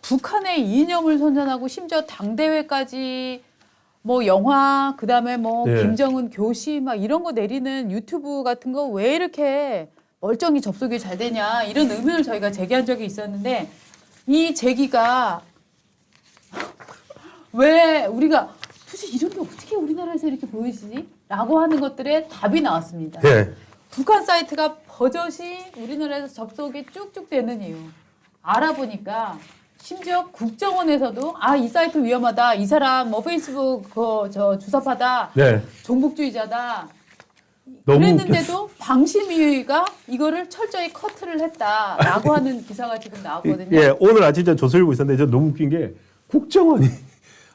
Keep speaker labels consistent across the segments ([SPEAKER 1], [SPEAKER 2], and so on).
[SPEAKER 1] 북한의 이념을 선전하고 심지어 당대회까지 뭐 영화 그다음에 뭐
[SPEAKER 2] 네.
[SPEAKER 1] 김정은 교시 막 이런 거 내리는 유튜브 같은 거 왜 이렇게 멀쩡히 접속이 잘 되냐 이런 의문을 저희가 제기한 적이 있었는데 이 제기가 왜 우리가 도대체 이런 게 어떻게 우리나라에서 이렇게 보이지? 라고 하는 것들의 답이 나왔습니다.
[SPEAKER 2] 예.
[SPEAKER 1] 북한 사이트가 버젓이 우리나라에서 접속이 쭉쭉 되는 이유 알아보니까 심지어 국정원에서도 아, 이 사이트 위험하다. 이 사람 뭐 페이스북 저 주사파다.
[SPEAKER 2] 네.
[SPEAKER 1] 종북주의자다.
[SPEAKER 2] 너무
[SPEAKER 1] 그랬는데도 방심위가 이거를 철저히 커트를 했다라고 하는 기사가 지금 나왔거든요.
[SPEAKER 2] 예, 오늘 아침에 조선일보 있었는데 저 너무 웃긴 게 국정원이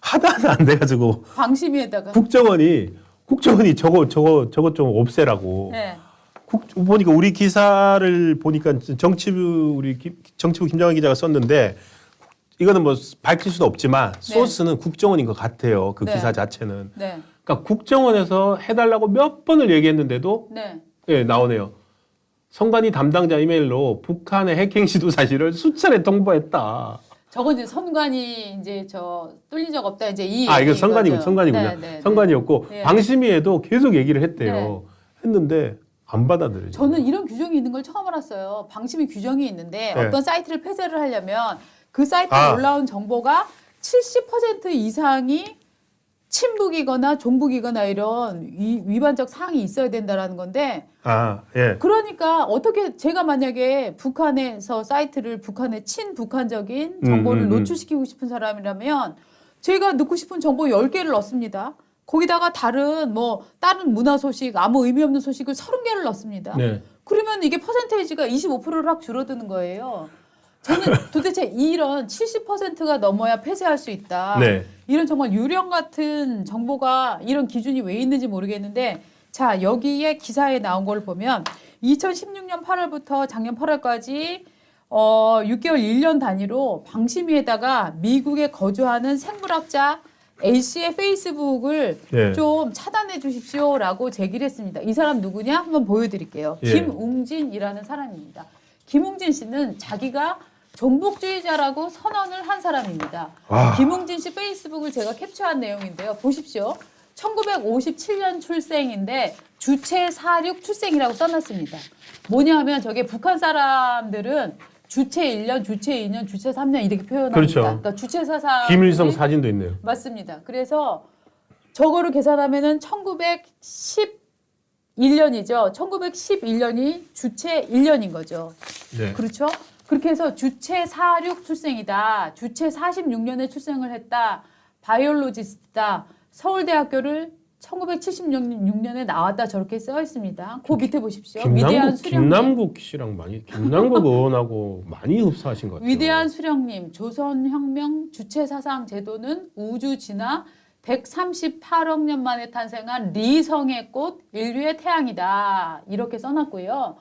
[SPEAKER 2] 하다는 안 돼가지고
[SPEAKER 1] 방심위에다가
[SPEAKER 2] 국정원이 저거 좀 없애라고.
[SPEAKER 1] 네.
[SPEAKER 2] 보니까 우리 기사를 보니까 정치부 김정환 기자가 썼는데 이거는 뭐 밝힐 수도 없지만 소스는 국정원인 것 같아요. 그
[SPEAKER 1] 네.
[SPEAKER 2] 기사 자체는.
[SPEAKER 1] 네.
[SPEAKER 2] 그러니까 국정원에서 해달라고 몇 번을 얘기했는데도
[SPEAKER 1] 네.
[SPEAKER 2] 예, 나오네요. 선관위 담당자 이메일로 북한의 해킹 시도 사실을 수차례 통보했다.
[SPEAKER 1] 저건 이제 선관위 이제 저 뚫린 적 없다 이제 이
[SPEAKER 2] 이거
[SPEAKER 1] 얘기인
[SPEAKER 2] 선관위군요.
[SPEAKER 1] 거죠. 네, 네,
[SPEAKER 2] 선관위였고
[SPEAKER 1] 네.
[SPEAKER 2] 방심위에도 계속 얘기를 했대요. 했는데 안 받아들여요.
[SPEAKER 1] 저는 이런 규정이 있는 걸 처음 알았어요. 방심위 규정이 있는데
[SPEAKER 2] 네.
[SPEAKER 1] 어떤 사이트를 폐쇄를 하려면 그 사이트에 올라온 정보가 70% 이상이 친북이거나 종북이거나 이런 위반적 사항이 있어야 된다라는 건데
[SPEAKER 2] 예.
[SPEAKER 1] 그러니까 어떻게 제가 만약에 북한에서 사이트를 북한의 친북한적인 정보를 노출시키고 싶은 사람이라면 제가 넣고 싶은 정보 10개를 넣습니다. 거기다가 다른 문화 소식, 아무 의미 없는 소식을 30개를 넣습니다.
[SPEAKER 2] 네.
[SPEAKER 1] 그러면 이게 퍼센테이지가 25%를 확 줄어드는 거예요. 저는 도대체 이런 70%가 넘어야 폐쇄할 수 있다.
[SPEAKER 2] 네.
[SPEAKER 1] 이런 정말 유령 같은 정보가 이런 기준이 왜 있는지 모르겠는데 자, 여기에 기사에 나온 걸 보면 2016년 8월부터 작년 8월까지 6개월 1년 단위로 방심위에다가 미국에 거주하는 생물학자 A씨의 페이스북을
[SPEAKER 2] 예.
[SPEAKER 1] 좀 차단해 주십시오라고 제기를 했습니다. 이 사람 누구냐? 한번 보여드릴게요.
[SPEAKER 2] 예.
[SPEAKER 1] 김웅진이라는 사람입니다. 김웅진 씨는 자기가 종북주의자라고 선언을 한 사람입니다.
[SPEAKER 2] 와.
[SPEAKER 1] 김웅진 씨 페이스북을 제가 캡처한 내용인데요. 보십시오. 1957년 출생인데 주체 46 출생이라고 써놨습니다. 뭐냐 하면 저게 북한 사람들은 주체 1년, 주체 2년, 주체 3년 이렇게 표현합니다.
[SPEAKER 2] 그렇죠.
[SPEAKER 1] 그러니까 주체 사상
[SPEAKER 2] 김일성 사진도 있네요.
[SPEAKER 1] 맞습니다. 그래서 저거를 계산하면은 1911년이죠. 1911년이 주체 1년인 거죠.
[SPEAKER 2] 네.
[SPEAKER 1] 그렇죠? 그렇게 해서 주체 46 출생이다. 주체 46년에 출생을 했다. 바이올로지스트다. 서울대학교를 1976년에 나왔다. 저렇게 써 있습니다. 그 밑에 보십시오. 위대한 수령님.
[SPEAKER 2] 김남국 씨랑 김남국 의원하고 많이 흡사하신 것 같아요.
[SPEAKER 1] 위대한 수령님. 조선혁명 주체사상 제도는 우주 진화 138억 년 만에 탄생한 리성의 꽃 인류의 태양이다. 이렇게 써놨고요.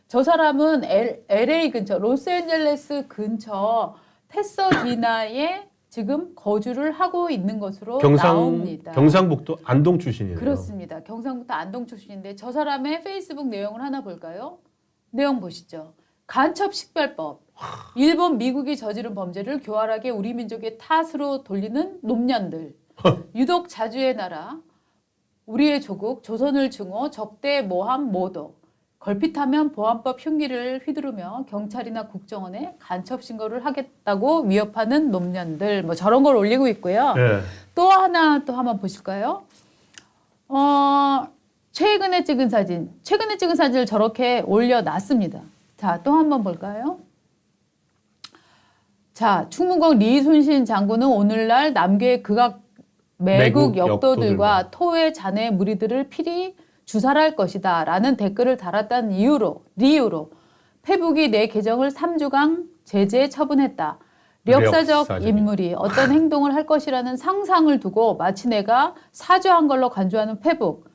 [SPEAKER 1] 저 사람은 LA 근처, 로스앤젤레스 근처 패서디나에 지금 거주를 하고 있는 것으로 나옵니다.
[SPEAKER 2] 경상북도 안동 출신이에요.
[SPEAKER 1] 그렇습니다. 경상북도 안동 출신인데 저 사람의 페이스북 내용을 하나 볼까요? 내용 보시죠. 간첩식별법. 일본, 미국이 저지른 범죄를 교활하게 우리 민족의 탓으로 돌리는 놈년들. 유독 자주의 나라. 우리의 조국, 조선을 증오, 적대 모함 모독. 걸핏하면 보안법 흉기를 휘두르며 경찰이나 국정원에 간첩 신고를 하겠다고 위협하는 놈년들 뭐 저런 걸 올리고 있고요.
[SPEAKER 2] 네.
[SPEAKER 1] 또 하나 또 한번 보실까요? 최근에 찍은 사진을 저렇게 올려놨습니다. 자, 또 한번 볼까요? 자, 충무공 리순신 장군은 오늘날 남괴 극악 매국 역도들과 토의 잔해 무리들을 필히 주살할 것이다 라는 댓글을 달았다는 이유로 페북이 내 계정을 3주간 제재 처분했다. 역사적 인물이 어떤 행동을 할 것이라는 상상을 두고 마치 내가 사죄한 걸로 간주하는 페북.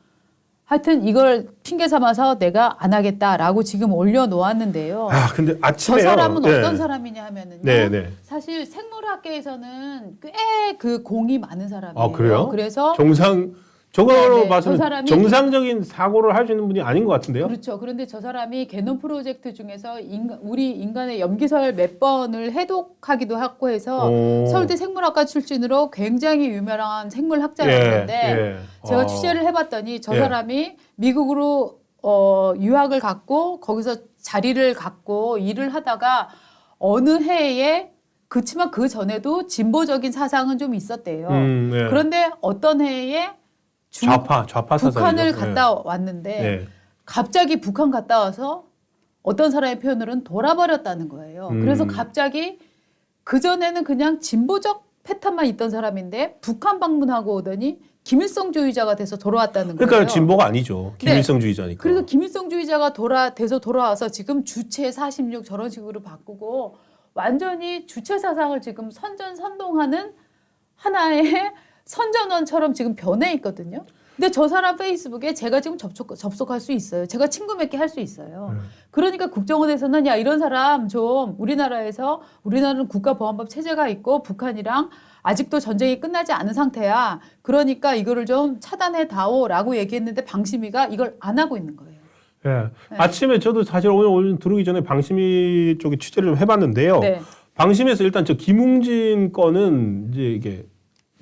[SPEAKER 1] 하여튼 이걸 핑계 삼아서 내가 안 하겠다라고 지금 올려놓았는데요.
[SPEAKER 2] 근데 아침에
[SPEAKER 1] 저 사람은 어떤 사람이냐 하면은요.
[SPEAKER 2] 네.
[SPEAKER 1] 사실 생물학계에서는 꽤 그 공이 많은 사람이에요.
[SPEAKER 2] 그래요?
[SPEAKER 1] 그래서
[SPEAKER 2] 저거로
[SPEAKER 1] 네,
[SPEAKER 2] 봐서는
[SPEAKER 1] 저 사람이
[SPEAKER 2] 정상적인 사고를 할 수 있는 분이 아닌 것 같은데요.
[SPEAKER 1] 그렇죠. 그런데 저 사람이 게놈 프로젝트 중에서 우리 인간의 염기설 몇 번을 해독하기도 하고 해서
[SPEAKER 2] 오.
[SPEAKER 1] 서울대 생물학과 출신으로 굉장히 유명한 생물학자였는데 제가 취재를 해봤더니 저
[SPEAKER 2] 예.
[SPEAKER 1] 사람이 미국으로 유학을 갔고 거기서 자리를 갖고 일을 하다가 어느 해에 그렇지만 그 전에도 진보적인 사상은 좀 있었대요.
[SPEAKER 2] 네.
[SPEAKER 1] 그런데 어떤 해에
[SPEAKER 2] 좌파 사상이죠.
[SPEAKER 1] 북한을
[SPEAKER 2] 예.
[SPEAKER 1] 갔다 왔는데
[SPEAKER 2] 예.
[SPEAKER 1] 갑자기 북한 갔다 와서 어떤 사람의 표현으로는 돌아버렸다는 거예요. 그래서 갑자기 그전에는 그냥 진보적 패턴만 있던 사람인데 북한 방문하고 오더니 김일성주의자가 돼서 돌아왔다는 거예요.
[SPEAKER 2] 그러니까 진보가 아니죠. 김일성주의자니까.
[SPEAKER 1] 그래서 김일성주의자가 돼서 돌아와서 지금 주체 46 저런 식으로 바꾸고 완전히 주체 사상을 지금 선전선동하는 하나의 선전원처럼 지금 변해 있거든요. 근데 저 사람 페이스북에 제가 지금 접속할 수 있어요. 제가 친구 맺게 할 수 있어요. 그러니까 국정원에서는 야 이런 사람 좀 우리나라는 국가보안법 체제가 있고 북한이랑 아직도 전쟁이 끝나지 않은 상태야. 그러니까 이거를 좀 차단해 다오라고 얘기했는데 방심위가 이걸 안 하고 있는 거예요.
[SPEAKER 2] 예.
[SPEAKER 1] 네.
[SPEAKER 2] 아침에 저도 사실 오늘 들어오기 전에 방심위 쪽에 취재를 좀 해봤는데요.
[SPEAKER 1] 네.
[SPEAKER 2] 방심위에서 일단 저 김웅진 건은 이제 이게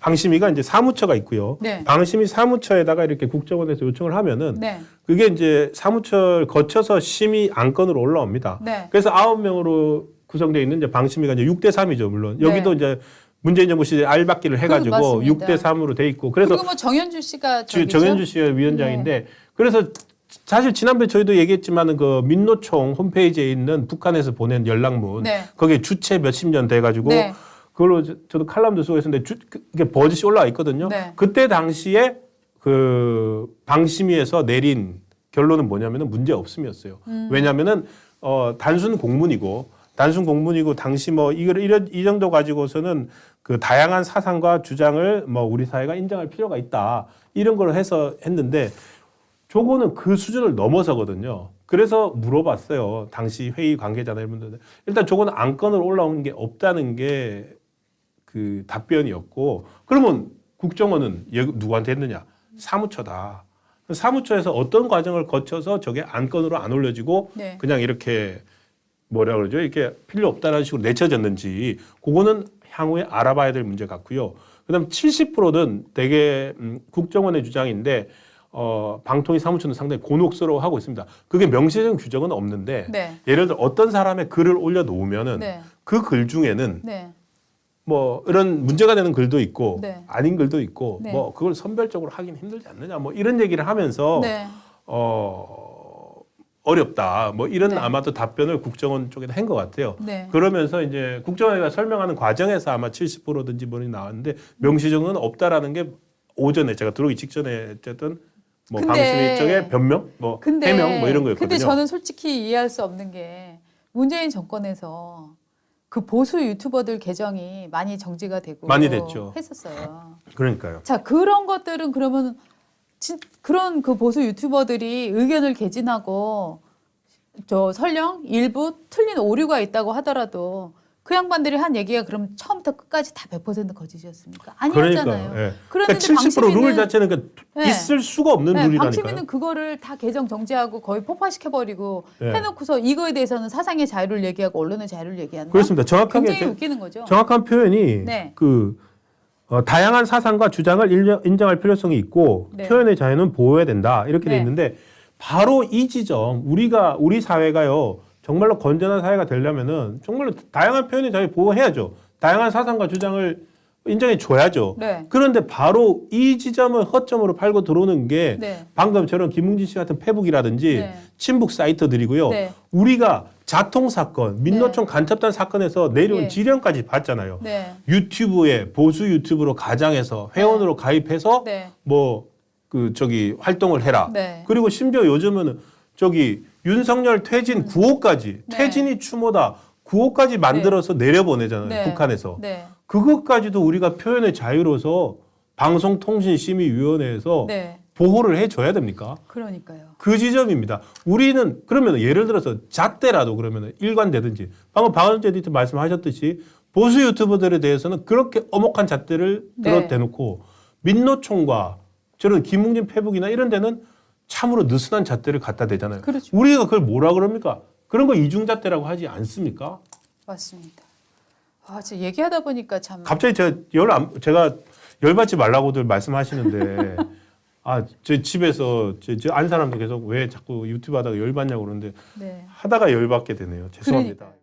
[SPEAKER 2] 방심위가 이제 사무처가 있고요.
[SPEAKER 1] 네.
[SPEAKER 2] 방심위 사무처에다가 이렇게 국정원에서 요청을 하면은
[SPEAKER 1] 네.
[SPEAKER 2] 그게 이제 사무처를 거쳐서 심의 안건으로 올라옵니다.
[SPEAKER 1] 네.
[SPEAKER 2] 그래서 9명으로 구성되어 있는 이제 방심위가 이제 6대 3이죠, 물론. 여기도
[SPEAKER 1] 네.
[SPEAKER 2] 이제 문재인 정부 시대 알박기를 해가지고
[SPEAKER 1] 맞습니다.
[SPEAKER 2] 6대 3으로 돼 있고. 그래서
[SPEAKER 1] 그리고 뭐 정현주 씨가 저기죠?
[SPEAKER 2] 정현주 씨가 위원장인데 그래서 사실 지난번에 저희도 얘기했지만은 그 민노총 홈페이지에 있는 북한에서 보낸 연락문
[SPEAKER 1] 네.
[SPEAKER 2] 거기에 주체 몇십 년 돼가지고
[SPEAKER 1] 네.
[SPEAKER 2] 그걸로 저도 칼럼도 쓰고 있었는데 그게 버젓이 올라와 있거든요.
[SPEAKER 1] 네.
[SPEAKER 2] 그때 당시에 그 방심위에서 내린 결론은 뭐냐면은 문제 없음이었어요. 왜냐면은 단순 공문이고 당시 뭐 이 정도 가지고서는 그 다양한 사상과 주장을 뭐 우리 사회가 인정할 필요가 있다 이런 걸 해서 했는데 저거는 그 수준을 넘어서거든요. 그래서 물어봤어요. 당시 회의 관계자나 이런 분들. 일단 저거는 안건으로 올라온 게 없다는 게 그 답변이었고 그러면 국정원은 누구한테 했느냐? 사무처다. 사무처에서 어떤 과정을 거쳐서 저게 안건으로 안 올려지고
[SPEAKER 1] 네.
[SPEAKER 2] 그냥 이렇게 뭐라 그러죠? 이렇게 필요 없다는 식으로 내쳐졌는지 그거는 향후에 알아봐야 될 문제 같고요. 그다음 70%는 대개 국정원의 주장인데 방통위 사무처는 상당히 곤혹스러워하고 있습니다. 그게 명시적인 규정은 없는데
[SPEAKER 1] 네.
[SPEAKER 2] 예를 들어 어떤 사람의 글을 올려놓으면은
[SPEAKER 1] 네.
[SPEAKER 2] 그 글 중에는
[SPEAKER 1] 네.
[SPEAKER 2] 뭐 이런 문제가 되는 글도 있고
[SPEAKER 1] 네.
[SPEAKER 2] 아닌 글도 있고
[SPEAKER 1] 네.
[SPEAKER 2] 뭐 그걸 선별적으로 하긴 힘들지 않느냐 뭐 이런 얘기를 하면서
[SPEAKER 1] 네.
[SPEAKER 2] 어렵다 뭐 이런
[SPEAKER 1] 네.
[SPEAKER 2] 아마도 답변을 국정원 쪽에다 한 것 같아요.
[SPEAKER 1] 네.
[SPEAKER 2] 그러면서 이제 국정원이 설명하는 과정에서 아마 70%든지 뭐니 나왔는데 명시적은 없다라는 게 오전에 제가 들어오기 직전에 어쨌든 뭐
[SPEAKER 1] 근데-
[SPEAKER 2] 방심위 쪽에 변명 뭐 해명 뭐 이런 거였거든요.
[SPEAKER 1] 근데 저는 솔직히 이해할 수 없는 게 문재인 정권에서 그 보수 유튜버들 계정이 많이 정지가 되고
[SPEAKER 2] 많이 됐죠.
[SPEAKER 1] 했었어요.
[SPEAKER 2] 그러니까요.
[SPEAKER 1] 자, 그런 것들은 그러면 그런 그 보수 유튜버들이 의견을 개진하고 설령 일부 틀린 오류가 있다고 하더라도 그 양반들이 한 얘기가 그럼 처음부터 끝까지 다 100% 거짓이었습니까? 아니었잖아요.
[SPEAKER 2] 그러니까, 예.
[SPEAKER 1] 그런데
[SPEAKER 2] 그러니까 70% 룰 자체는 그러니까
[SPEAKER 1] 네.
[SPEAKER 2] 있을 수가 없는 룰이라니까요.
[SPEAKER 1] 방심위는 그거를 다 개정 정지하고 거의 폭파시켜버리고
[SPEAKER 2] 네.
[SPEAKER 1] 해놓고서 이거에 대해서는 사상의 자유를 얘기하고 언론의 자유를 얘기한다.
[SPEAKER 2] 그렇습니다. 정확하게
[SPEAKER 1] 굉장히 웃기는 거죠.
[SPEAKER 2] 정확한 표현이
[SPEAKER 1] 네.
[SPEAKER 2] 그 다양한 사상과 주장을 인정할 필요성이 있고
[SPEAKER 1] 네.
[SPEAKER 2] 표현의 자유는 보호해야 된다 이렇게 돼
[SPEAKER 1] 네.
[SPEAKER 2] 있는데 바로 이 지점 우리 사회가요 정말로 건전한 사회가 되려면은 정말로 다양한 표현의 자유 보호해야죠. 다양한 사상과 주장을 인정해 줘야죠.
[SPEAKER 1] 네.
[SPEAKER 2] 그런데 바로 이 지점을 허점으로 팔고 들어오는 게
[SPEAKER 1] 네.
[SPEAKER 2] 방금처럼 김웅진 씨 같은 페북이라든지
[SPEAKER 1] 네.
[SPEAKER 2] 친북 사이트들이고요.
[SPEAKER 1] 네.
[SPEAKER 2] 우리가 자통 사건, 민노총 간첩단 사건에서 내려온
[SPEAKER 1] 네.
[SPEAKER 2] 지령까지 봤잖아요.
[SPEAKER 1] 네.
[SPEAKER 2] 유튜브에 보수 유튜브로 가장해서 회원으로 가입해서
[SPEAKER 1] 네.
[SPEAKER 2] 뭐 활동을 해라.
[SPEAKER 1] 네.
[SPEAKER 2] 그리고 심지어 요즘은 윤석열 퇴진 9호까지
[SPEAKER 1] 네.
[SPEAKER 2] 퇴진이 추모다 9호까지 만들어서 내려보내잖아요.
[SPEAKER 1] 네.
[SPEAKER 2] 북한에서.
[SPEAKER 1] 네.
[SPEAKER 2] 그것까지도 우리가 표현의 자유로서 방송통신심의위원회에서
[SPEAKER 1] 네.
[SPEAKER 2] 보호를 해줘야 됩니까?
[SPEAKER 1] 그러니까요.
[SPEAKER 2] 그 지점입니다. 우리는 그러면 예를 들어서 잣대라도 그러면 일관되든지 방금 박원재 에디터 말씀하셨듯이 보수 유튜버들에 대해서는 그렇게 엄혹한 잣대를
[SPEAKER 1] 네.
[SPEAKER 2] 대놓고 민노총과 저는 김웅진 페북이나 이런 데는 참으로 느슨한 잣대를 갖다 대잖아요.
[SPEAKER 1] 그렇죠.
[SPEAKER 2] 우리가 그걸 뭐라 그럽니까? 그런 거 이중잣대라고 하지 않습니까?
[SPEAKER 1] 맞습니다. 아, 저 얘기하다 보니까 참.
[SPEAKER 2] 갑자기 제가 열받지 말라고들 말씀하시는데 제 집에서 안 사람도 계속 왜 자꾸 유튜브 하다가 열받냐고 그러는데
[SPEAKER 1] 네.
[SPEAKER 2] 하다가 열받게 되네요. 죄송합니다.
[SPEAKER 1] 그러니까요.